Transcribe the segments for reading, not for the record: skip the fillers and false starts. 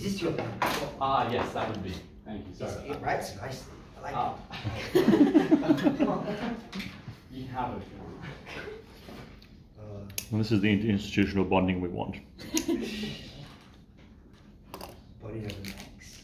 this your pen? Yes, that would be. Thank you. Sorry. It writes nicely. I like it. You have it. And this is the institutional bonding we want. Body of an X.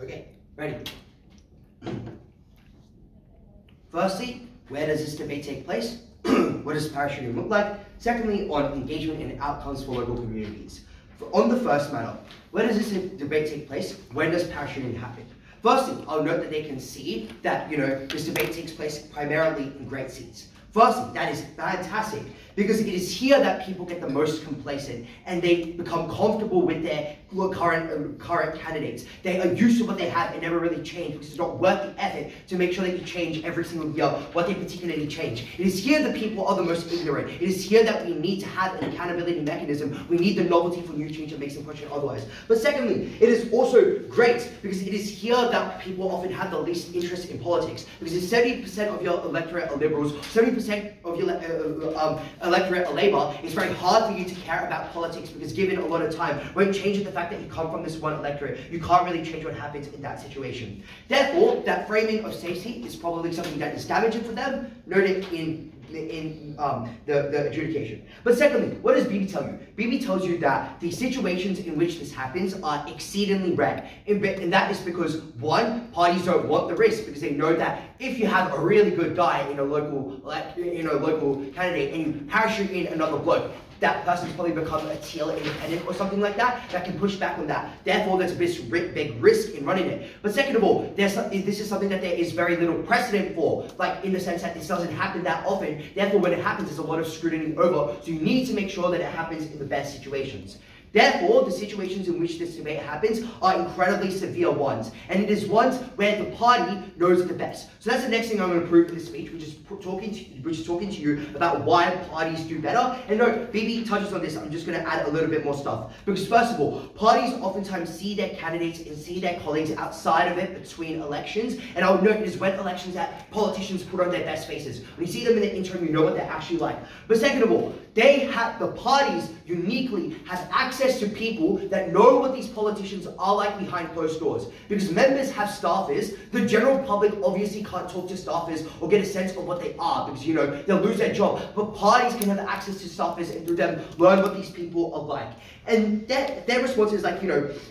Okay, ready. Firstly, where does this debate take place? What does parachuting look like? Secondly, on engagement and outcomes for local communities. On the first matter, where does this debate take place? When does parachuting happen? Firstly, I'll note that they can see that, this debate takes place primarily in great seats. Firstly, that is fantastic, because it is here that people get the most complacent and they become comfortable with their current candidates. They are used to what they have and never really change, because it's not worth the effort to make sure that you change every single year what they particularly change. It is here that people are the most ignorant. It is here that we need to have an accountability mechanism. We need the novelty for new change that makes them question otherwise. But secondly, it is also great because it is here that people often have the least interest in politics, because if 70% of your electorate are liberals, 70% of your electorate are Labour, it's very hard for you to care about politics, because given a lot of time won't change the fact that you come from this one electorate. You can't really change what happens in that situation. Therefore, that framing of safety is probably something that is damaging for them, noted in the adjudication. But secondly, what does Bibi tell you? Bibi tells you that the situations in which this happens are exceedingly rare. And that is because, one, parties don't want the risk, because they know that if you have a really good guy in a local candidate and you parachute in another bloke, that person's probably become a teal independent or something like that, that can push back on that. Therefore, there's a big risk in running it. But second of all, this is something that there is very little precedent for, like in the sense that this doesn't happen that often. Therefore, when it happens, there's a lot of scrutiny over. So you need to make sure that it happens in the best situations. Therefore, the situations in which this debate happens are incredibly severe ones, and it is ones where the party knows the best. So that's the next thing I'm going to prove in this speech, which is talking to you about why parties do better. And no, Bibi touches on this. I'm just going to add a little bit more stuff, because first of all, parties oftentimes see their candidates and see their colleagues outside of it between elections. And I'll note it is when elections that politicians put on their best faces. When you see them in the interim, you know what they're actually like. But second of all, the parties uniquely have access to people that know what these politicians are like behind closed doors. Because members have staffers, the general public obviously can't talk to staffers or get a sense of what they are, because they'll lose their job. But parties can have access to staffers and through them learn what these people are like. And their response is like,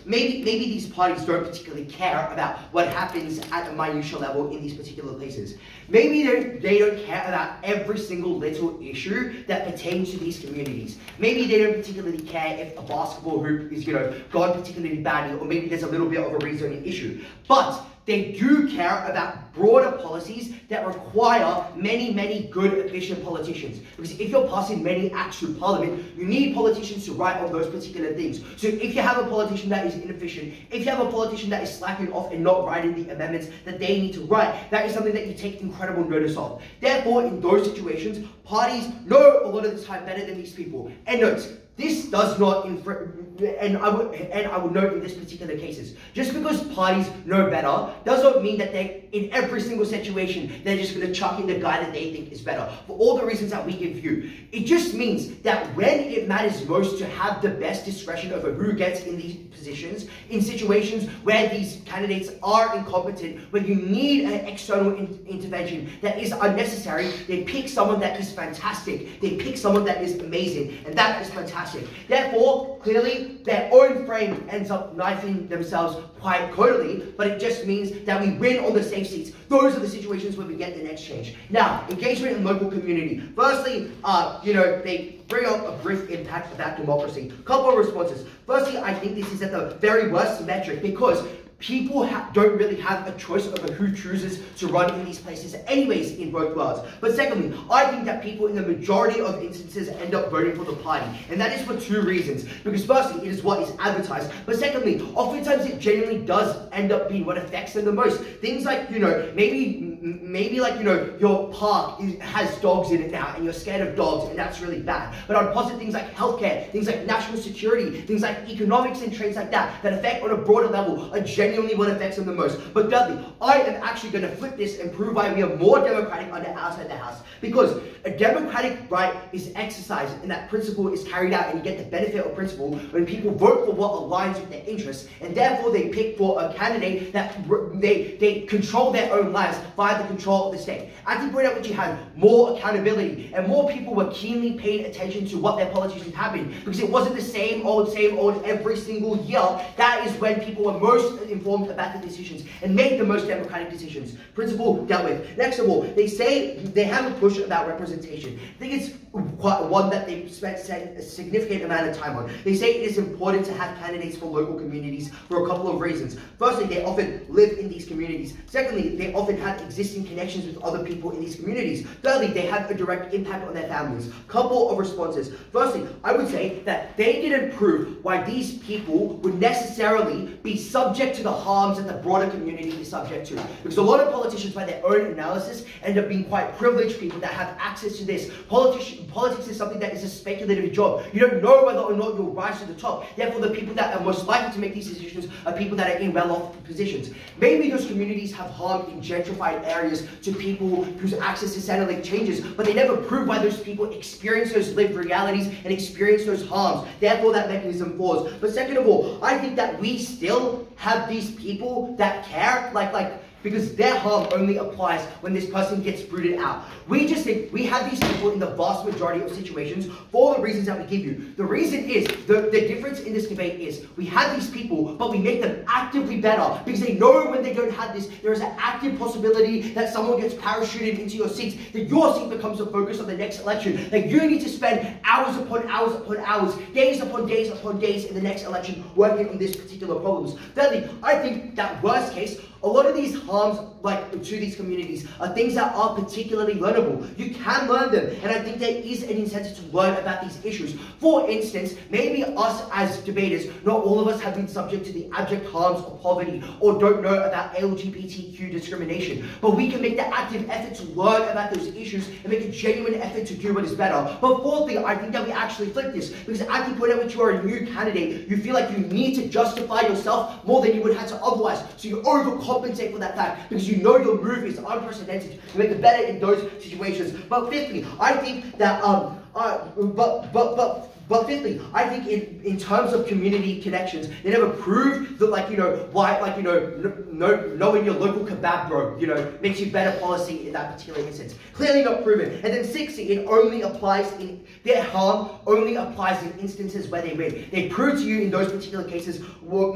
maybe these parties don't particularly care about what happens at a minutiae level in these particular places. Maybe they don't care about every single little issue that pertains to these communities. Maybe they don't particularly care if a basketball hoop is, gone particularly badly, or maybe there's a little bit of a rezoning issue. But they do care about broader policies that require many good, efficient politicians. Because if you're passing many acts through Parliament, you need politicians to write on those particular things. So if you have a politician that is inefficient, if you have a politician that is slacking off and not writing the amendments that they need to write, that is something that you take incredible notice of. Therefore, in those situations, parties know a lot of the time better than these people. And note, this does not, and I would note in this particular cases, just because parties know better does not mean that they, in every single situation, they're just going to chuck in the guy that they think is better, for all the reasons that we give you. It just means that when it matters most to have the best discretion over who gets in these positions, in situations where these candidates are incompetent, when you need an external intervention that is unnecessary, they pick someone that is fantastic, they pick someone that is amazing, and that is fantastic. Therefore, clearly, their own frame ends up knifing themselves quite totally, but it just means that we win on the safe seats. Those are the situations where we get the next change. Now, engagement in local community. Firstly, they bring up a brief impact about democracy. Couple of responses. Firstly, I think this is at the very worst metric, because people don't really have a choice over who chooses to run in these places anyways in both worlds. But secondly, I think that people in the majority of instances end up voting for the party. And that is for two reasons. Because firstly, it is what is advertised. But secondly, oftentimes it genuinely does end up being what affects them the most. Things like, maybe like, your park has dogs in it now and you're scared of dogs and that's really bad. But I'd posit things like healthcare, things like national security, things like economics and trends like that affect on a broader level are genuinely what affects them the most. But thirdly, I am actually going to flip this and prove why we are more democratic under outside the house. Because a democratic right is exercised and that principle is carried out, and you get the benefit of principle when people vote for what aligns with their interests, and therefore they pick for a candidate that they control their own lives via the control of the state. I can point out what you had more accountability and more people were keenly paying attention to what their politicians have been, because it wasn't the same old every single year. That is when people were most informed about the decisions and made the most democratic decisions. Principle dealt with. Next of all, they say they have a push about representation. I think it's one that they've spent a significant amount of time on. They say it is important to have candidates for local communities for a couple of reasons. Firstly, they often live in these communities. Secondly, they often have existing connections with other people in these communities. Thirdly, they have a direct impact on their families. Couple of responses. Firstly, I would say that they didn't prove why these people would necessarily be subject to the harms that the broader community is subject to. Because a lot of politicians, by their own analysis, end up being quite privileged people that have access to this. Politics is something that is a speculative job. You don't know whether or not you'll rise to the top. Therefore, the people that are most likely to make these decisions are people that are in well-off positions. Maybe those communities have harmed in gentrified areas to people whose access to satellite changes, but they never prove why those people experience those lived realities and experience those harms. Therefore, that mechanism falls. But second of all, I think that we still have these people that care, because their harm only applies when this person gets rooted out. We just think we have these people in the vast majority of situations for the reasons that we give you. The reason is, the difference in this debate is, we have these people, but we make them actively better, because they know when they don't have this, there is an active possibility that someone gets parachuted into your seat, that your seat becomes the focus of the next election, that you need to spend hours upon hours upon hours, days upon days upon days in the next election working on this particular problems. Thirdly, I think that worst case, a lot of these harms, to these communities, are things that are particularly learnable. You can learn them, and I think there is an incentive to learn about these issues. For instance, maybe us as debaters, not all of us have been subject to the abject harms of poverty, or don't know about LGBTQ discrimination, but we can make the active effort to learn about those issues and make a genuine effort to do what is better. But fourthly, I think that we actually flip this, because at the point at which you are a new candidate, you feel like you need to justify yourself more than you would have to otherwise, so you overcompensate for that fact, because you know your move is unprecedented. You make it better in those situations. But fifthly, I think that But fifthly, I think in terms of community connections, they never proved that, knowing your local kebab bro, makes you better policy in that particular instance. Clearly not proven. And then sixthly, it only applies their harm only applies in instances where they win. They prove to you in those particular cases,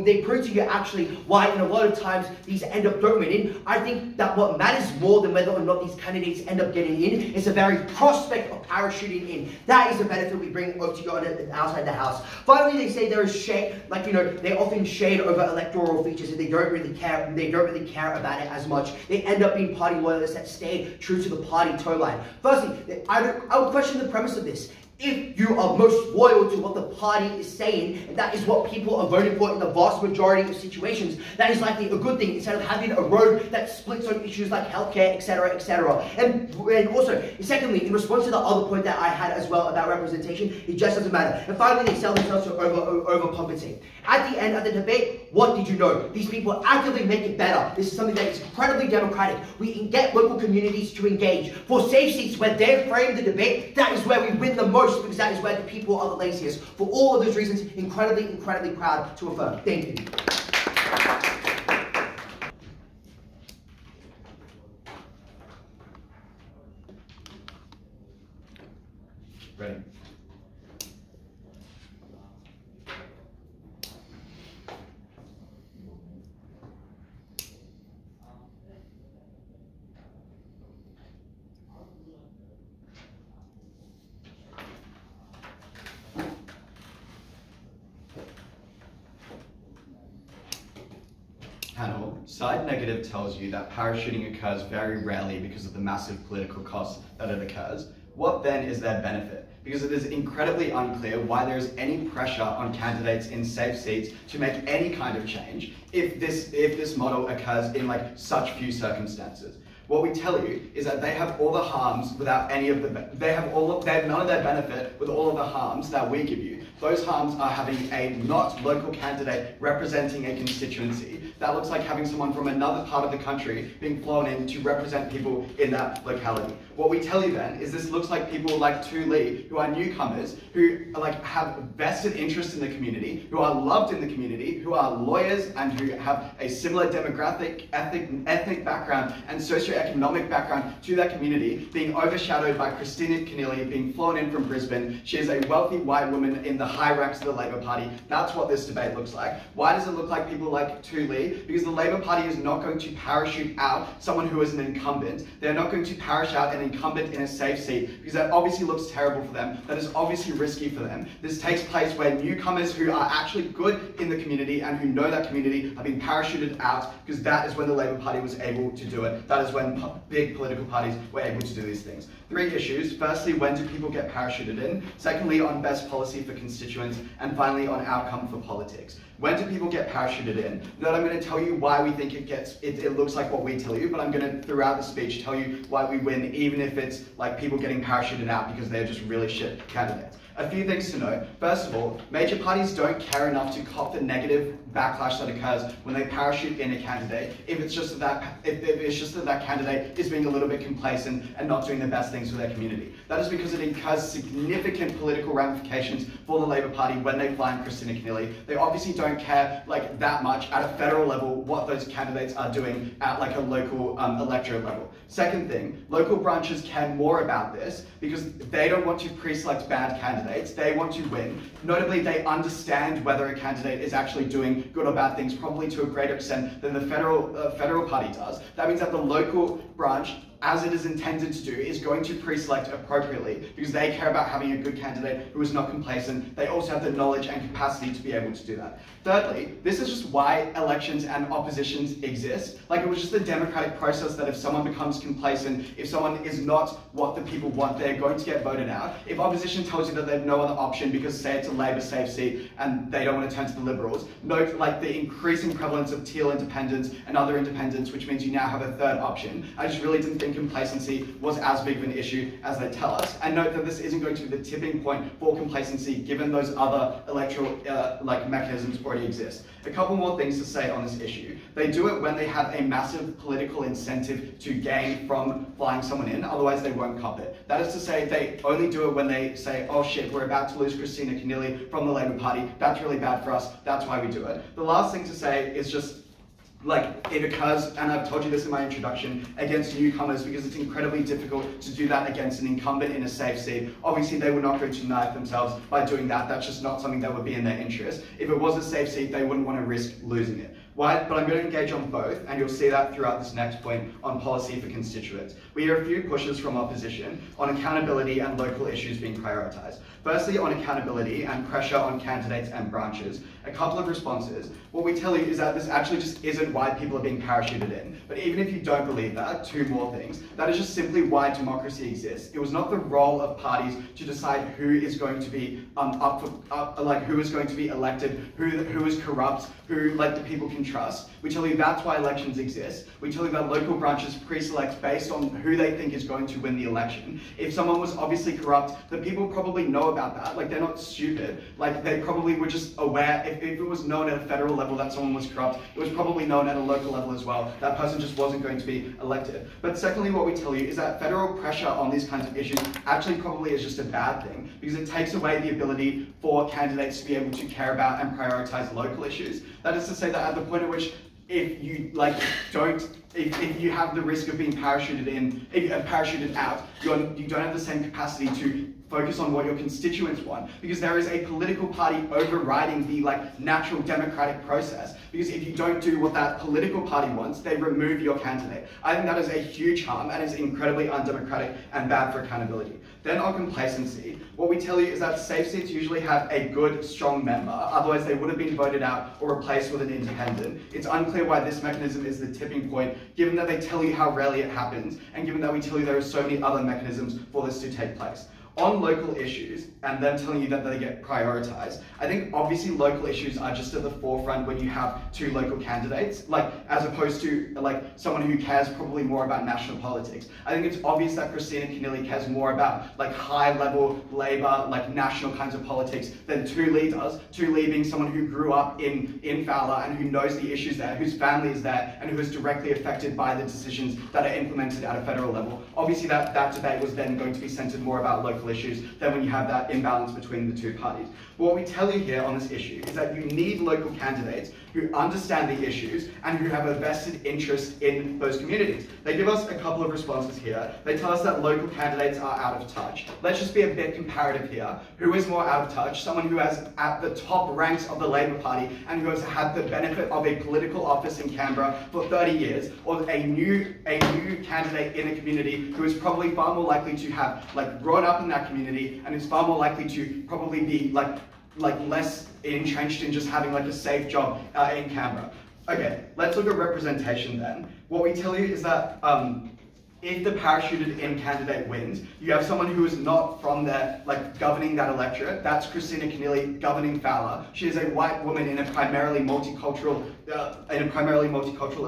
they prove to you actually why in a lot of times these end up don't winning. I think that what matters more than whether or not these candidates end up getting in is the very prospect of parachuting in. That is the benefit we bring to you outside the house. Finally, they say there is shade, they often shade over electoral features and they don't really care. They don't really care about it as much. They end up being party loyalists that stay true to the party toe line. Firstly, I would question the premise of this. If you are most loyal to what the party is saying, and that is what people are voting for in the vast majority of situations, that is likely a good thing, instead of having a road that splits on issues like healthcare, etc., etc. And also, secondly, in response to the other point that I had as well about representation, it just doesn't matter. And finally, they sell themselves to overcompensate. At the end of the debate, what did you know? These people actively make it better. This is something that is incredibly democratic. We can get local communities to engage. For safe seats where they frame the debate, that is where we win the most, because that is where the people are the laziest. For all of those reasons, incredibly proud to affirm. Thank you. Ready. Panel, side negative tells you that parachuting occurs very rarely because of the massive political cost that it occurs. What then is their benefit? Because it is incredibly unclear why there is any pressure on candidates in safe seats to make any kind of change if this model occurs in like such few circumstances. What we tell you is that they have all the harms without any of the, they have none of their benefit with all of the harms that we give you. Those harms are having a not local candidate representing a constituency. That looks like having someone from another part of the country being flown in to represent people in that locality. What we tell you then is this looks like people like Lee, who are newcomers, who have vested interest in the community, who are loved in the community, who are lawyers and who have a similar demographic, ethnic background and socioeconomic background to that community, being overshadowed by Kristina Keneally being flown in from Brisbane. She is a wealthy white woman in the high ranks of the Labor Party. That's what this debate looks like. Why does it look like people like Lee? Because the Labor Party is not going to parachute out someone who is an incumbent. They're not going to parachute out an incumbent in a safe seat because that obviously looks terrible for them. That is obviously risky for them. This takes place where newcomers who are actually good in the community and who know that community are being parachuted out, because that is when the Labor Party was able to do it. That is when big political parties were able to do these things. 3 issues. Firstly, when do people get parachuted in? Secondly, on best policy for constituents. And finally, on outcome for politics. When do people get parachuted in? Not I'm going to tell you why we think it looks like what we tell you, but I'm going to, throughout the speech, tell you why we win, even if it's like people getting parachuted out because they're just really shit candidates. A few things to know. First of all, major parties don't care enough to cop the negative backlash that occurs when they parachute in a candidate if it's just that that candidate is being a little bit complacent and not doing the best things for their community. That is because it incurs significant political ramifications for the Labor Party when they fly in Kristina Keneally. They obviously don't care like that much at a federal level what those candidates are doing at like a local electorate level. Second thing, local branches care more about this because they don't want to pre-select bad candidates. They want to win. Notably, they understand whether a candidate is actually doing good or bad things, probably to a greater extent than the federal party does. That means that the local branch, as it is intended to do, is going to pre-select appropriately because they care about having a good candidate who is not complacent. They also have the knowledge and capacity to be able to do that. Thirdly, this is just why elections and oppositions exist. Like, it was just a democratic process that if someone becomes complacent, if someone is not what the people want, they're going to get voted out. If opposition tells you that they have no other option because, say, it's a Labor safe seat and they don't want to turn to the Liberals, note like the increasing prevalence of teal independents and other independents, which means you now have a third option. I just really didn't think complacency was as big of an issue as they tell us. And note that this isn't going to be the tipping point for complacency given those other electoral mechanisms already exist. A couple more things to say on this issue. They do it when they have a massive political incentive to gain from flying someone in, otherwise they won't cop it. That is to say, they only do it when they say, oh shit, we're about to lose Kristina Keneally from the Labor Party. That's really bad for us. That's why we do it. The last thing to say is just like, it occurs, and I've told you this in my introduction, against newcomers because it's incredibly difficult to do that against an incumbent in a safe seat. Obviously, they were not going to knife themselves by doing that. That's just not something that would be in their interest. If it was a safe seat, they wouldn't want to risk losing it. Why? But I'm going to engage on both, and you'll see that throughout this next point on policy for constituents. We hear a few pushes from opposition on accountability and local issues being prioritised. Firstly, on accountability and pressure on candidates and branches. A couple of responses. What we tell you is that this actually just isn't why people are being parachuted in. But even if you don't believe that, 2 more things. That is just simply why democracy exists. It was not the role of parties to decide who is going to be who is going to be elected, who is corrupt, who the people can trust. We tell you that's why elections exist. We tell you that local branches pre-select based on who they think is going to win the election. If someone was obviously corrupt, the people probably know about that. Like, they're not stupid. Like, they probably were just aware. If it was known at a federal level that someone was corrupt, it was probably known at a local level as well. That person just wasn't going to be elected. But secondly, what we tell you is that federal pressure on these kinds of issues actually probably is just a bad thing, because it takes away the ability for candidates to be able to care about and prioritize local issues. That is to say that at the point at which if you if you have the risk of being parachuted in, parachuted out, you don't have the same capacity to focus on what your constituents want, because there is a political party overriding the natural democratic process. Because if you don't do what that political party wants, they remove your candidate. I think that is a huge harm and is incredibly undemocratic and bad for accountability. Then on complacency, what we tell you is that safe seats usually have a good, strong member, otherwise they would have been voted out or replaced with an independent. It's unclear why this mechanism is the tipping point, given that they tell you how rarely it happens, and given that we tell you there are so many other mechanisms for this to take place. On local issues, and them telling you that they get prioritized, I think obviously local issues are just at the forefront when you have two local candidates, as opposed to someone who cares probably more about national politics. I think it's obvious that Kristina Keneally cares more about high level Labour, national kinds of politics than Chowdhury does. Chowdhury being someone who grew up in Fowler and who knows the issues there, whose family is there, and who is directly affected by the decisions that are implemented at a federal level. Obviously that debate was then going to be centered more about local issues than when you have that imbalance between the two parties. But what we tell you here on this issue is that you need local candidates who understand the issues and who have a vested interest in those communities. They give us a couple of responses here. They tell us that local candidates are out of touch. Let's just be a bit comparative here. Who is more out of touch? Someone who has at the top ranks of the Labour Party and who has had the benefit of a political office in Canberra for 30 years, or a new candidate in a community who is probably far more likely to have grown up in that community and is far more likely to probably be less entrenched in just having a safe job in Canberra. Okay, let's look at representation then. What we tell you is that if the parachuted in candidate wins, you have someone who is not from there, governing that electorate. That's Kristina Keneally governing Fowler. She is a white woman in a primarily multicultural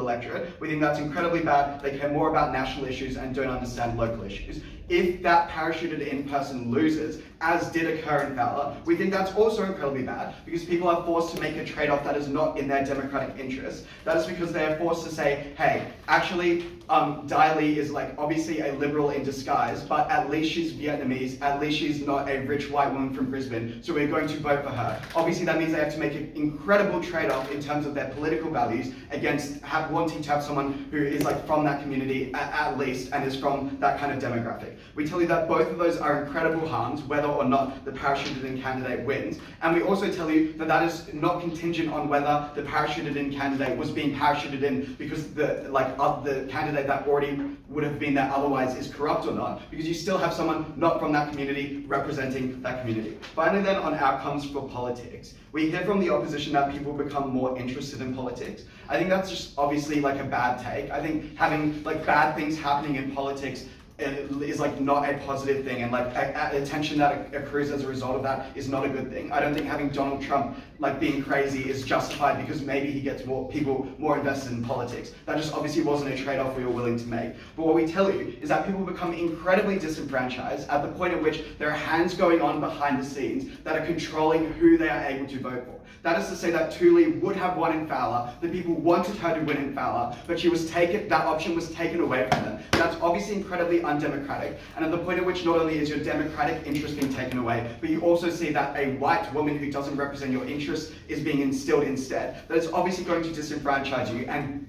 electorate. We think that's incredibly bad. They care more about national issues and don't understand local issues. If that parachuted in person loses, as did occur in Fowler, we think that's also incredibly bad, because people are forced to make a trade-off that is not in their democratic interest. That is because they are forced to say, hey, actually, Lee is obviously a liberal in disguise, but at least she's Vietnamese, at least she's not a rich white woman from Brisbane, so we're going to vote for her. Obviously that means they have to make an incredible trade-off in terms of their political values against wanting to have someone who is from that community at least, and is from that kind of demographic. We tell you that both of those are incredible harms, whether or not the parachuted in candidate wins. And we also tell you that that is not contingent on whether the parachuted in candidate was being parachuted in because the candidate that already would have been there otherwise is corrupt or not, because you still have someone not from that community representing that community. Finally then, on outcomes for politics. We hear from the opposition that people become more interested in politics. I think that's just obviously a bad take. I think having bad things happening in politics is not a positive thing, and attention that accrues as a result of that is not a good thing. I don't think having Donald Trump being crazy is justified because maybe he gets people more invested in politics. That just obviously wasn't a trade-off we were willing to make. But what we tell you is that people become incredibly disenfranchised at the point at which there are hands going on behind the scenes that are controlling who they are able to vote for. That is to say that Chowdhury would have won in Fowler, the people wanted her to win in Fowler, but that option was taken away from them. That's obviously incredibly undemocratic, and at the point at which not only is your democratic interest being taken away, but you also see that a white woman who doesn't represent your interests is being instilled instead. That is obviously going to disenfranchise you and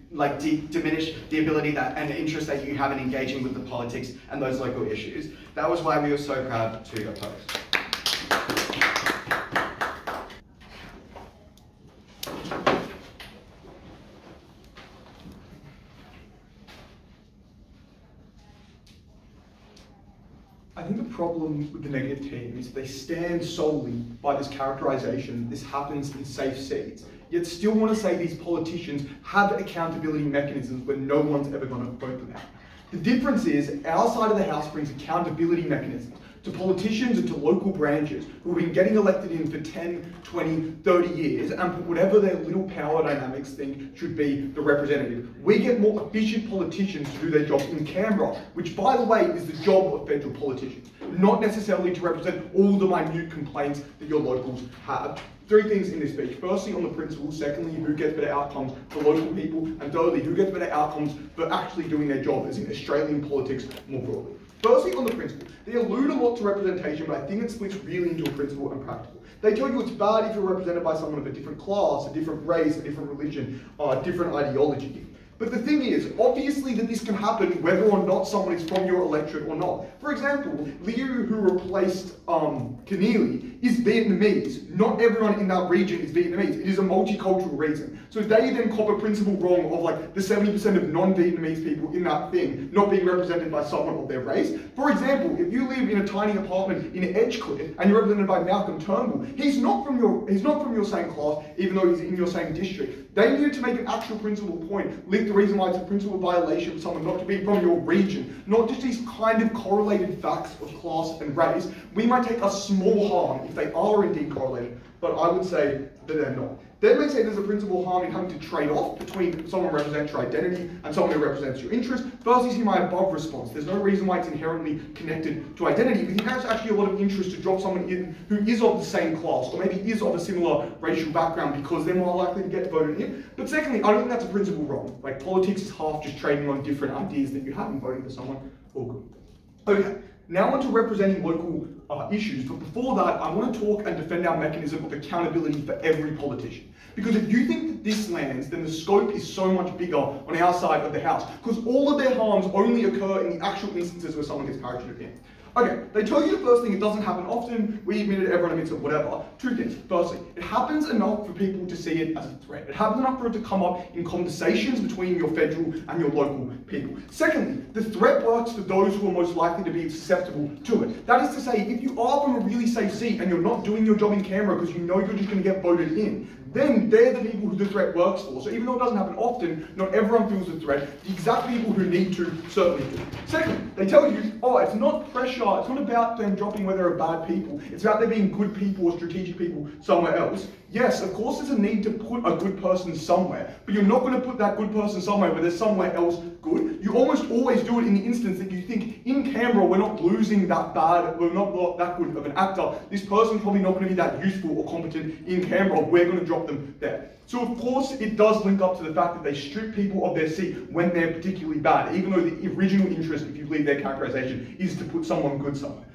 diminish the ability and interest that you have in engaging with the politics and those local issues. That was why we were so proud to oppose. I think the problem with the negative team is they stand solely by this characterisation, this happens in safe seats, yet still want to say these politicians have accountability mechanisms when no one's ever going to vote them out. The difference is our side of the house brings accountability mechanisms to politicians and to local branches who have been getting elected in for 10, 20, 30 years and put whatever their little power dynamics think should be the representative. We get more efficient politicians to do their job in Canberra, which by the way is the job of federal politicians, not necessarily to represent all the minute complaints that your locals have. Three things in this speech. Firstly, on the principle. Secondly, who gets better outcomes for local people. And thirdly, who gets better outcomes for actually doing their job, as in Australian politics more broadly. Firstly, on the principle. They allude a lot to representation, but I think it splits really into a principle and practical. They tell you it's bad if you're represented by someone of a different class, a different race, a different religion, a different ideology. But the thing is, obviously that this can happen whether or not someone is from your electorate or not. For example, Liu, who replaced Keneally, is Vietnamese. Not everyone in that region is Vietnamese. It is a multicultural reason. So they then cop a principle wrong of like the 70% of non-Vietnamese people in that thing not being represented by someone of their race. For example, if you live in a tiny apartment in Edgecliff and you're represented by Malcolm Turnbull, he's not from your same class, even though he's in your same district. They needed to make an actual principle point, link the reason why it's a principle violation for someone not to be from your region, not just these kind of correlated facts of class and race. We might take a small harm if they are indeed correlated, but I would say that they're not. Then they say there's a principal harm in having to trade off between someone who represents your identity and someone who represents your interest. First, you see my above response. There's no reason why it's inherently connected to identity. We think there's actually a lot of interest to drop someone in who is of the same class, or maybe is of a similar racial background, because they're more likely to get voted in. But secondly, I don't think that's a principle wrong. Like, politics is half just trading on different ideas that you have in voting for someone. All good. Okay, now on to representing local issues, but before that, I want to talk and defend our mechanism of accountability for every politician. Because if you think that this lands, then the scope is so much bigger on our side of the house, because all of their harms only occur in the actual instances where someone gets parachuted in. Okay, they tell you the first thing, it doesn't happen often, we admit it, everyone admits it, whatever. Two things. Firstly, it happens enough for people to see it as a threat. It happens enough for it to come up in conversations between your federal and your local people. Secondly, the threat works for those who are most likely to be susceptible to it. That is to say, if you are from a really safe seat and you're not doing your job in Canberra because you know you're just going to get voted in, then they're the people who the threat works for. So even though it doesn't happen often, not everyone feels the threat. The exact people who need to certainly do. Second, they tell you, oh, it's not pressure, it's not about them dropping whether they're bad people. It's about there being good people or strategic people somewhere else. Yes, of course there's a need to put a good person somewhere, but you're not going to put that good person somewhere where there's somewhere else good. You almost always do it in the instance that you think, in Canberra, we're not losing that bad, we're not that good of an actor. This person's probably not going to be that useful or competent in Canberra. We're going to drop them there. So of course it does link up to the fact that they strip people of their seat when they're particularly bad, even though the original interest, if you leave their characterization, is to put someone good somewhere.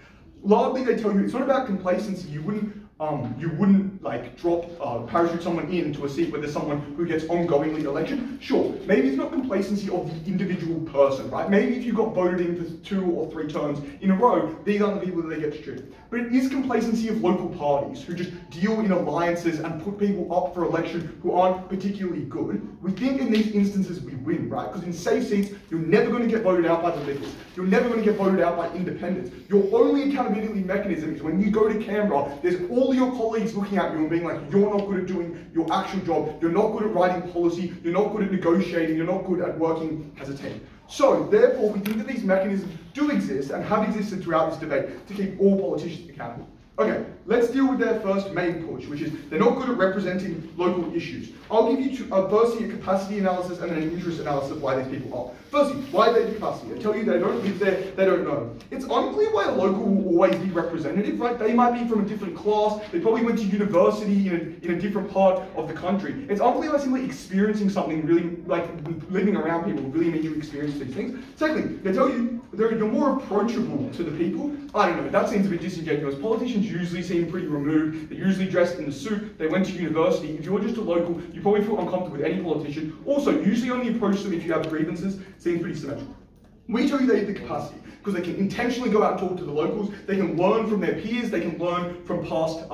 Largely they tell you it's not about complacency. You wouldn't like parachute someone into a seat where there's someone who gets ongoingly elected. Sure, maybe it's not complacency of the individual person, right? Maybe if you got voted in for 2 or 3 terms in a row, these aren't the people that they get stripped. But it is complacency of local parties who just deal in alliances and put people up for election who aren't particularly good. We think in these instances we win, right? Because in safe seats, you're never going to get voted out by the Liberals. You're never going to get voted out by independents. Your only accountability mechanism is when you go to Canberra, there's all your colleagues looking at you and being like, you're not good at doing your actual job, you're not good at writing policy, you're not good at negotiating, you're not good at working as a team. So, therefore, we think that these mechanisms do exist and have existed throughout this debate to keep all politicians accountable. Okay, let's deal with their first main push, which is they're not good at representing local issues. I'll give you firstly a capacity analysis and then an interest analysis of why these people are. Firstly, why their capacity? I tell you they don't live there, they don't know. It's unclear why a local will always be representative, right? They might be from a different class, they probably went to university in a different part of the country. It's unclear why simply experiencing something really, like living around people, really means you experience these things. Secondly, they tell you you're more approachable to the people. I don't know, that seems a bit disingenuous. Politicians usually seem pretty removed, they're usually dressed in a suit, they went to university. If you're just a local, you probably feel uncomfortable with any politician. Also, usually only approach them if you have grievances. Seems pretty symmetrical. We tell you they have the capacity because they can intentionally go out and talk to the locals, they can learn from their peers, they can learn from past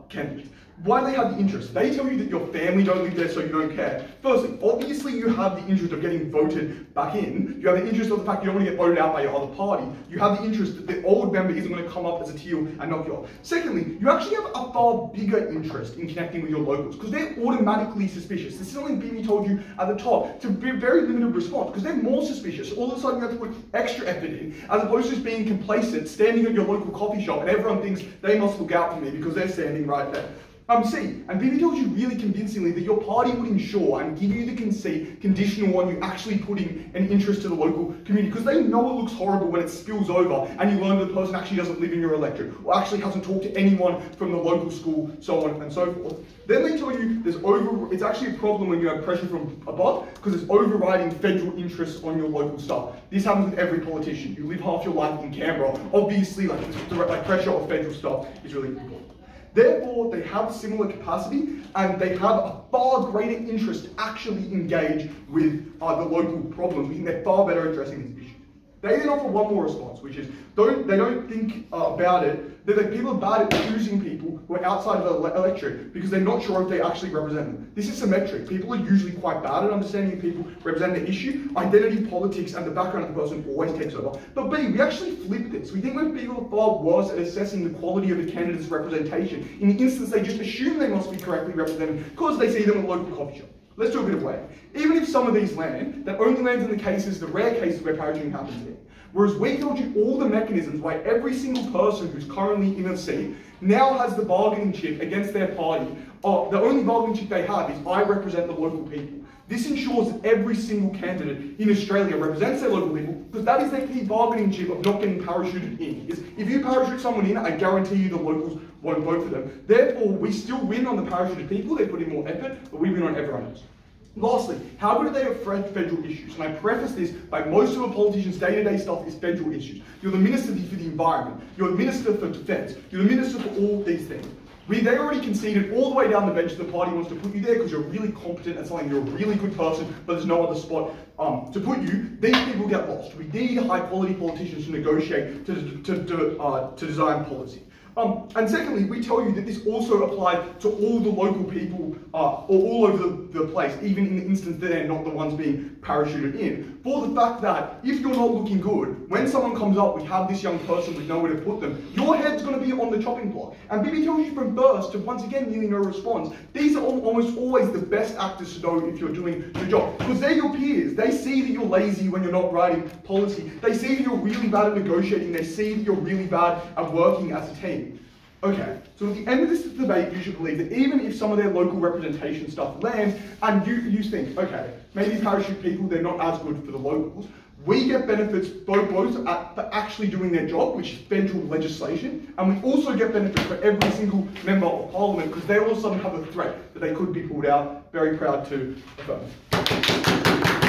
candidates. Why do they have the interest? They tell you that your family don't live there, so you don't care. Firstly, obviously you have the interest of getting voted back in. You have the interest of the fact you don't want to get voted out by your other party. You have the interest that the old member isn't going to come up as a teal and knock you off. Secondly, you actually have a far bigger interest in connecting with your locals because they're automatically suspicious. This is something Bibi told you at the top. It's a very limited response because they're more suspicious. All of a sudden you have to put extra effort in as opposed to just being complacent, standing at your local coffee shop and everyone thinks they must look out for me because they're standing right there. C, and Bibi tells you really convincingly that your party would ensure and give you the conditional on you actually putting an interest to the local community because they know it looks horrible when it spills over and you learn that the person actually doesn't live in your electorate or actually hasn't talked to anyone from the local school, so on and so forth. Then they tell you it's actually a problem when you have pressure from above because it's overriding federal interests on your local stuff. This happens with every politician. You live half your life in Canberra. Obviously, like pressure of federal stuff is really important. Therefore, they have similar capacity and they have a far greater interest to actually engage with the local problem. We think they're far better addressing these issues. They then offer one more response, which is they don't think about it, that people are bad at choosing people who are outside of the electorate because they're not sure if they actually represent them. This is symmetric. People are usually quite bad at understanding if people represent the issue. Identity politics and the background of the person always takes over. But B, we actually flip this. We think when people are far worse at assessing the quality of a candidate's representation, in the instance they just assume they must be correctly represented because they see them at a local coffee shop. Let's do a bit of weighing. Even if some of these land, that only lands in the cases, the rare cases where parachuting happens in. Whereas we told you all the mechanisms why every single person who's currently in a seat now has the bargaining chip against their party. The only bargaining chip they have is I represent the local people. This ensures that every single candidate in Australia represents their local people because that is their key bargaining chip of not getting parachuted in. If you parachute someone in, I guarantee you the locals won't vote for them. Therefore, we still win on the parachuted people, they put in more effort, but we win on everyone else. Lastly, how good are they at federal issues? And I preface this by most of a politician's day-to-day stuff is federal issues. You're the Minister for the Environment, you're the Minister for Defence, you're the Minister for all these things. They already conceded all the way down the bench that the party wants to put you there because you're really competent at something, you're a really good person, but there's no other spot to put you. These people get lost. We need high-quality politicians to negotiate, to design policy. And secondly, we tell you that this also applies to all the local people all over the place, even in the instance that they're not the ones being parachuted in. For the fact that if you're not looking good, when someone comes up, we have this young person with nowhere to put them, your head's going to be on the chopping block. And Bibi tells you from first to once again nearly no response. These are almost always the best actors to know if you're doing your job. Because they're your peers. They see that you're lazy when you're not writing policy. They see that you're really bad at negotiating. They see that you're really bad at working as a team. Okay, so at the end of this debate, you should believe that even if some of their local representation stuff lands, and you think, okay, maybe parachute people, they're not as good for the locals, we get benefits both for actually doing their job, which is federal legislation, and we also get benefits for every single member of parliament, because they all of a sudden have a threat that they could be pulled out. Very proud to affirm.